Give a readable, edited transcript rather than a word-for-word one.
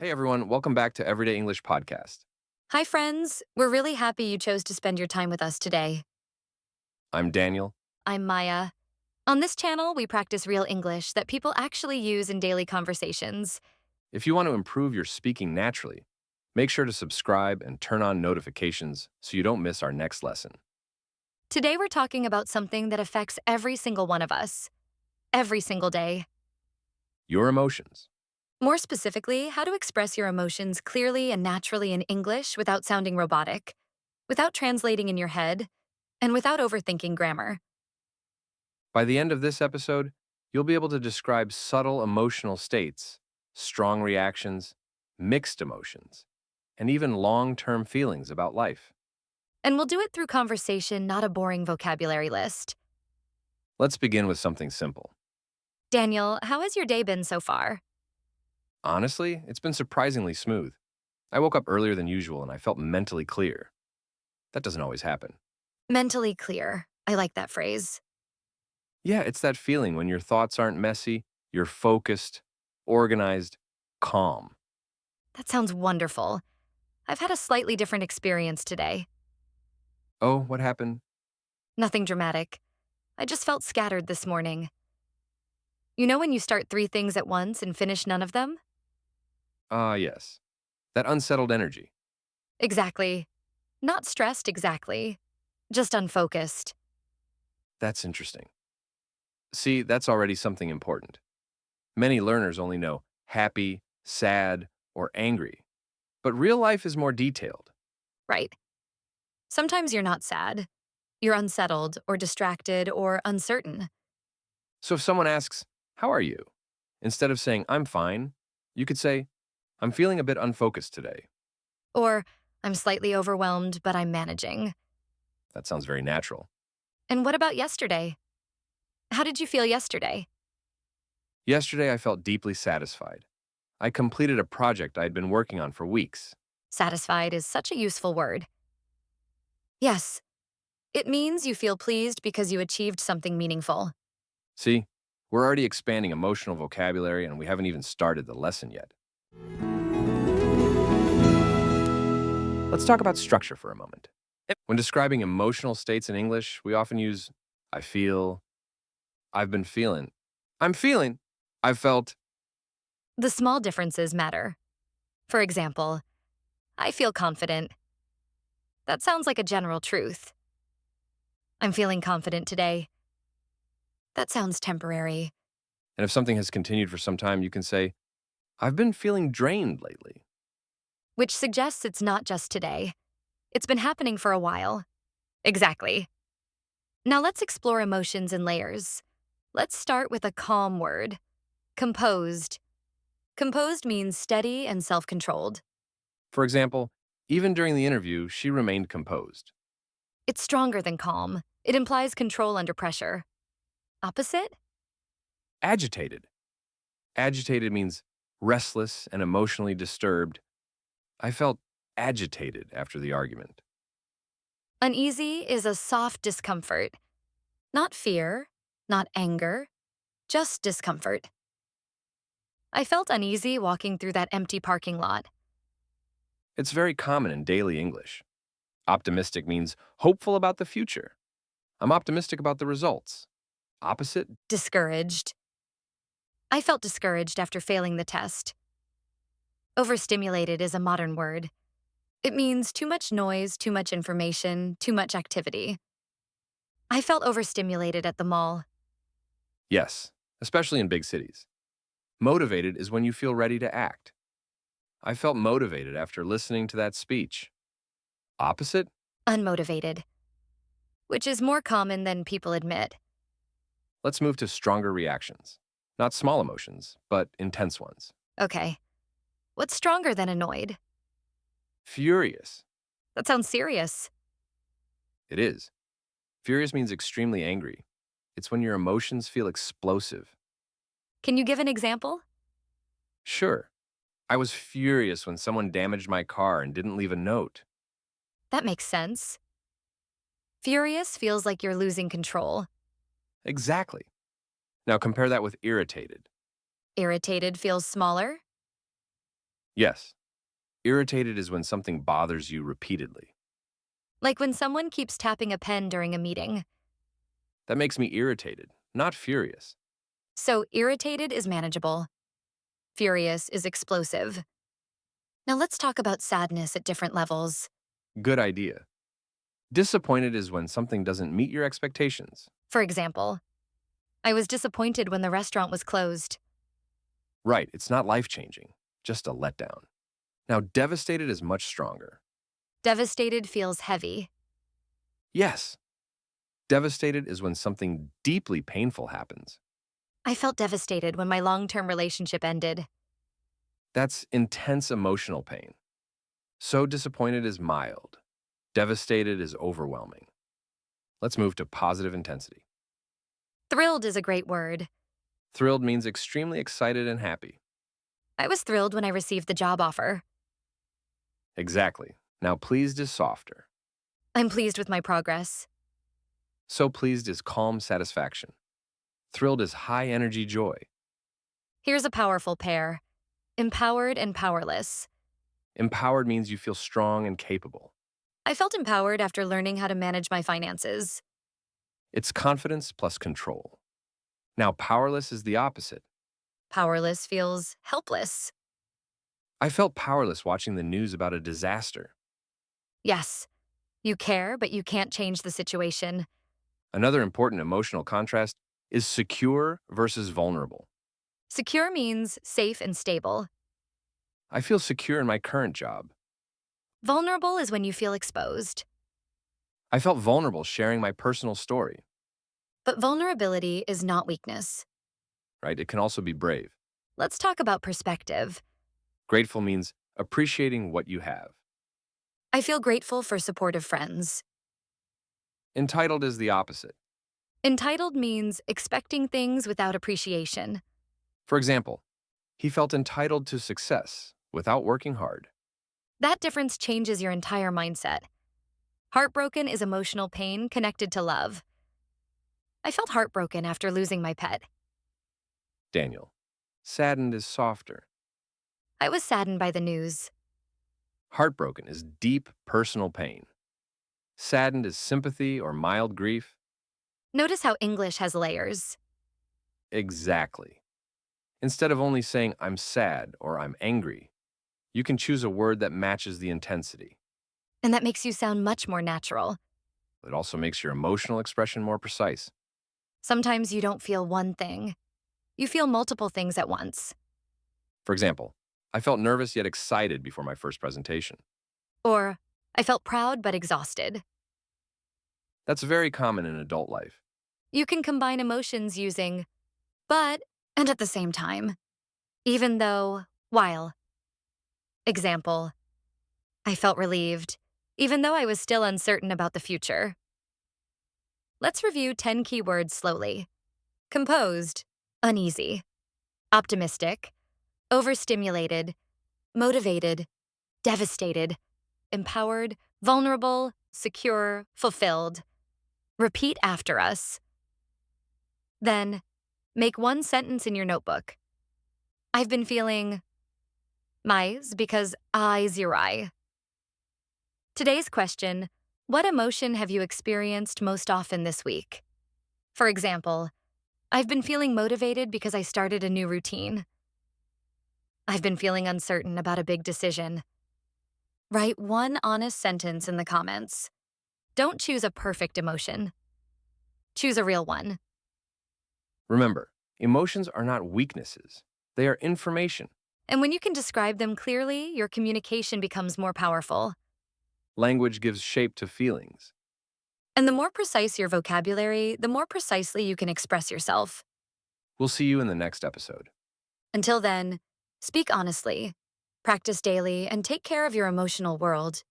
Hey everyone, welcome back to Everyday English Podcast. Hi, friends. We're really happy you chose to spend your time with us today. I'm Daniel. I'm Maya. On this channel, we practice real English that people actually use in daily conversations. If you want to improve your speaking naturally, make sure to subscribe and turn on notifications so you don't miss our next lesson. Today, we're talking about something that affects every single one of us, every single day. Your emotions. More specifically, how to express your emotions clearly and naturally in English without sounding robotic, without translating in your head, and without overthinking grammar. By the end of this episode, you'll be able to describe subtle emotional states, strong reactions, mixed emotions, and even long-term feelings about life. And we'll do it through conversation, not a boring vocabulary list. Let's begin with something simple. Daniel, how has your day been so far? Honestly, it's been surprisingly smooth. I woke up earlier than usual and I felt mentally clear. That doesn't always happen. Mentally clear. I like that phrase. Yeah, it's that feeling when your thoughts aren't messy, you're focused, organized, calm. That sounds wonderful. I've had a slightly different experience today. Oh, what happened? Nothing dramatic. I just felt scattered this morning. You know when you start three things at once and finish none of them? Ah, yes. That unsettled energy. Exactly. Not stressed exactly, just unfocused. That's interesting. See, that's already something important. Many learners only know happy, sad, or angry. But real life is more detailed. Right. Sometimes you're not sad. You're unsettled or distracted or uncertain. So if someone asks, "How are you?" instead of saying, "I'm fine," you could say, "I'm feeling a bit unfocused today." Or, I'm slightly overwhelmed, but I'm managing. That sounds very natural. And what about yesterday? How did you feel yesterday? Yesterday, I felt deeply satisfied. I completed a project I had been working on for weeks. Satisfied is such a useful word. Yes, it means you feel pleased because you achieved something meaningful. See, we're already expanding emotional vocabulary and we haven't even started the lesson yet. Let's talk about structure for a moment. When describing emotional states in English, we often use I feel, I've been feeling, I'm feeling, I've felt. The small differences matter. For example, I feel confident. That sounds like a general truth. I'm feeling confident today. That sounds temporary, And if something has continued for some time, you can say, I've been feeling drained lately. which suggests it's not just today. It's been happening for a while. Exactly. Now let's explore emotions in layers. Let's start with a calm word composed. Composed means steady and self controlled. For example, even during the interview, she remained composed. It's stronger than calm, it implies control under pressure. Opposite? Agitated. Agitated means restless and emotionally disturbed. I felt agitated after the argument. Uneasy is a soft discomfort. Not fear, not anger, just discomfort. I felt uneasy walking through that empty parking lot. It's very common in daily English. Optimistic means hopeful about the future. I'm optimistic about the results. Opposite, Discouraged. I felt discouraged after failing the test. Overstimulated is a modern word. It means too much noise, too much information, too much activity. I felt overstimulated at the mall. yes, especially in big cities. Motivated is when you feel ready to act. I felt motivated after listening to that speech. Opposite, Unmotivated, which is more common than people admit. let's move to stronger reactions. Not small emotions, but intense ones. Okay, what's stronger than annoyed? Furious. That sounds serious. It is. Furious means extremely angry. It's when your emotions feel explosive. Can you give an example? Sure, I was furious when someone damaged my car and didn't leave a note. That makes sense. Furious feels like you're losing control. Exactly. Now compare that with irritated. Irritated feels smaller. Yes, irritated is when something bothers you repeatedly. Like when someone keeps tapping a pen during a meeting. That makes me irritated, not furious. So irritated is manageable. Furious is explosive. Now let's talk about sadness at different levels. Good idea. Disappointed is when something doesn't meet your expectations. For example, I was disappointed when the restaurant was closed. Right, it's not life-changing, just a letdown. Now, devastated is much stronger. Devastated feels heavy. Yes, devastated is when something deeply painful happens. I felt devastated when my long-term relationship ended. That's intense emotional pain. So disappointed is mild. Devastated is overwhelming. Let's move to positive intensity. Thrilled is a great word. Thrilled means extremely excited and happy. I was thrilled when I received the job offer. Exactly. Now, pleased is softer. I'm pleased with my progress. So pleased is calm satisfaction. Thrilled is high energy joy. Here's a powerful pair. Empowered and powerless. Empowered means you feel strong and capable. I felt empowered after learning how to manage my finances. It's confidence plus control. Now, powerless is the opposite. Powerless feels helpless. I felt powerless watching the news about a disaster. Yes, you care, but you can't change the situation. Another important emotional contrast is secure versus vulnerable. Secure means safe and stable. I feel secure in my current job. Vulnerable is when you feel exposed. I felt vulnerable sharing my personal story, But vulnerability is not weakness. right? It can also be brave. Let's talk about perspective. Grateful means appreciating what you have. I feel grateful for supportive friends. Entitled is the opposite. Entitled means expecting things without appreciation. For example, he felt entitled to success without working hard. That difference changes your entire mindset. Heartbroken is emotional pain connected to love. I felt heartbroken after losing my pet. Daniel. Saddened is softer. I was saddened by the news. Heartbroken is deep personal pain. Saddened is sympathy or mild grief. Notice how English has layers. Exactly. Instead of only saying I'm sad or I'm angry, you can choose a word that matches the intensity. And that makes you sound much more natural. It also makes your emotional expression more precise. Sometimes you don't feel one thing. You feel multiple things at once. For example, I felt nervous yet excited before my first presentation. Or, I felt proud but exhausted. That's very common in adult life. You can combine emotions using but and at the same time. Even though, while. Example, I felt relieved, even though I was still uncertain about the future. Let's review 10 keywords slowly. Composed, uneasy, optimistic, overstimulated, motivated, devastated, empowered, vulnerable, secure, fulfilled. Repeat after us. Then, make one sentence in your notebook. I've been feeling my's because I's your eye. Today's question, what emotion have you experienced most often this week? For example, I've been feeling motivated because I started a new routine. I've been feeling uncertain about a big decision. Write one honest sentence in the comments. Don't choose a perfect emotion. Choose a real one. Remember, emotions are not weaknesses. They are information. And when you can describe them clearly, your communication becomes more powerful. Language gives shape to feelings. And the more precise your vocabulary, the more precisely you can express yourself. We'll see you in the next episode. Until then, speak honestly, practice daily, and take care of your emotional world.